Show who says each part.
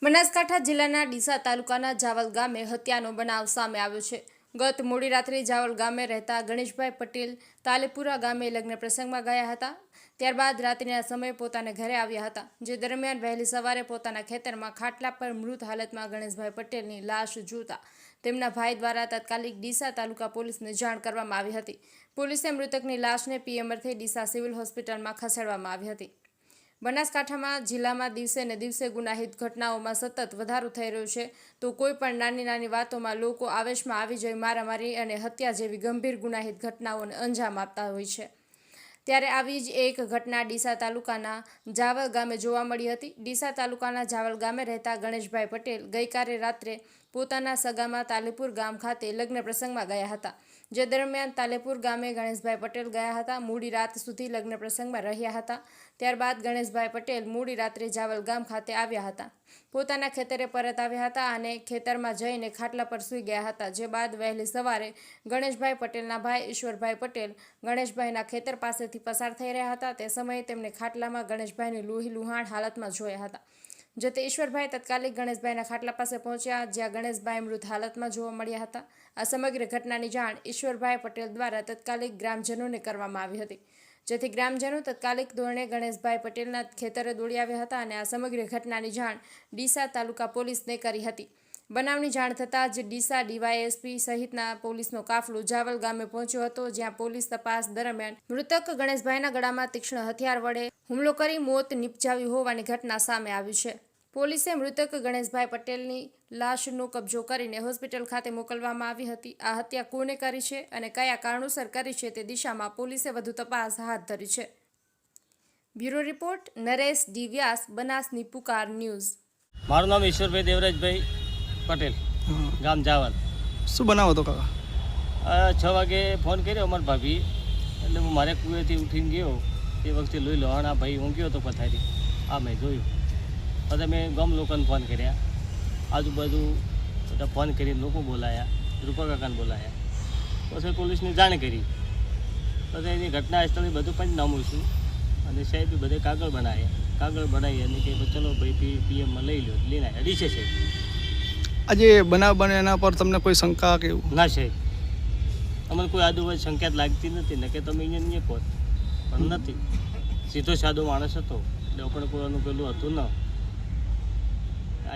Speaker 1: બનાસકાંઠા જિલ્લાના ડીસા તાલુકાના જાવલ ગામે હત્યાનો બનાવ સામે આવ્યો છે। ગત મોડી રાત્રે જાવલ ગામે રહેતા ગણેશભાઈ પટેલ તાલેપુરા ગામે લગ્ન પ્રસંગમાં ગયા હતા। ત્યારબાદ રાત્રિના સમયે પોતાના ઘરે આવ્યા હતા, જે દરમિયાન વહેલી સવારે પોતાના ખેતરમાં ખાટલા પર મૃત હાલતમાં ગણેશભાઈ પટેલની લાશ જોતા તેમના ભાઈ દ્વારા તાત્કાલિક ડીસા તાલુકા પોલીસને જાણ કરવામાં આવી હતી। પોલીસે મૃતકની લાશને પીએમ અર્થે ડીસા સિવિલ હોસ્પિટલમાં ખસેડવામાં આવી હતી। બનાસકાંઠામાં જિલ્લામાં દિવસે ને દિવસે ગુનાહિત ઘટનાઓમાં સતત વધારો થઈ રહ્યો છે, તો કોઈ પણ નાની વાતોમાં લોકો આવેશમાં આવી જઈ મારામારી અને હત્યા જેવી ગંભીર ગુનાહિત ઘટનાઓને અંજામ આપતા હોય છે। ત્યારે આવી જ એક ઘટના ડીસા તાલુકાના જાવલ ગામે જોવા મળી હતી। ડીસા તાલુકાના જાવલ ગામે રહેતા ગણેશભાઈ પટેલ ગઈકાલે રાત્રે પોતાના સગામાં તાલેપુર ગામ ખાતે લગ્ન પ્રસંગમાં ગયા હતા, જે દરમિયાન તાલેપુર ગામે ગણેશભાઈ પટેલ ગયા હતા। મોડી રાત સુધી લગ્ન પ્રસંગમાં રહ્યા હતા। ત્યારબાદ ગણેશભાઈ પટેલ મોડી રાત્રે જાવલ ગામ ખાતે આવ્યા હતા, પોતાના ખેતરે પરત આવ્યા હતા અને ખેતરમાં જઈને ખાટલા પર સૂઈ ગયા હતા। જે બાદ વહેલી સવારે ગણેશભાઈ પટેલના ભાઈ ઈશ્વરભાઈ પટેલ ગણેશભાઈના ખેતર પાસેથી પસાર થઈ રહ્યા હતા। તે સમયે તેમને ખાટલામાં ગણેશભાઈની લુહાણ હાલતમાં જોયા હતા, જેથી ઈશ્વરભાઈ તાત્કાલિક ગણેશભાઈના ખાટલા પાસે પહોંચ્યા, જ્યાં ગણેશભાઈ મૃત હાલતમાં જોવા મળ્યા હતા। આ સમગ્ર ઘટનાની જાણ ઈશ્વરભાઈ પટેલ દ્વારા તાત્કાલિક ગ્રામજનોને કરવામાં આવી હતી, જેથી ગ્રામજનો તાત્કાલિક ધોરણે ગણેશભાઈ પટેલના ખેતરે દોડી આવ્યા હતા અને આ સમગ્ર ઘટનાની જાણ ડીસા તાલુકા પોલીસને કરી હતી। બનાવની જાણ થતાં જ ડીસા ડીવાયએસપી સહિતના પોલીસનો કાફલો જાવલ ગામે પહોંચ્યો હતો, જ્યાં પોલીસ તપાસ દરમિયાન મૃતક ગણેશભાઈના ગળામાં તીક્ષ્ણ હથિયાર વડે હુમલો કરી મોત નિપજાવ્યું હોવાની ઘટના સામે આવી છે। પોલીસે મૃતક ગણેશભાઈ પટેલની લાશનો કબજો કરીને હોસ્પિટલ ખાતે મોકલવામાં આવી હતી। આ હત્યા કોને કરી છે અને કયા કારણોસર કરી છે તે દિશામાં પોલીસે વધુ તપાસ હાથ ધરી છે। બ્યુરો રિપોર્ટ નરેશ ડી વ્યાસ, બનાસની પુકાર ન્યૂઝ।
Speaker 2: મારું નામ ઈશ્વરભાઈ દેવરાજભાઈ પટેલ, ગામ જાવલ।
Speaker 3: શું બનાવો તો કાકા?
Speaker 2: 6 વાગે ફોન કર્યો અમારા ભાભી, એટલે હું મારે કુવેથી ઉઠીને ગયો। તે વખતે લોહી લોહાણા ભાઈ ઊંઘ્યો હતો પથારી, આ મેં જોયું। પછી મેં ગામ લોકોને ફોન કર્યા, આજુબાજુ બધા ફોન કરીને લોકો બોલાયા, રૂપા કાકાને બોલાયા, પછી પોલીસને જાણ કરી। પછી એની ઘટના સ્થળે બધું પંચનામું છું અને સાહેબ બધે કાગળ બનાવી અને કે ચલો ભાઈ પીએમમાં લઈ લો, લઈને આવ્યા ડીસે સાહેબ।
Speaker 3: આજે બનાવ બને એના પર તમને કોઈ શંકા કે એવું?
Speaker 2: ના સાહેબ, અમને કોઈ આજુબાજુ શંકા લાગતી નથી ને કે તમે અહીંયા કહો, પણ નથી, સીધો સાદો માણસ હતો એટલે આપણે કોઈ પેલું હતું ન।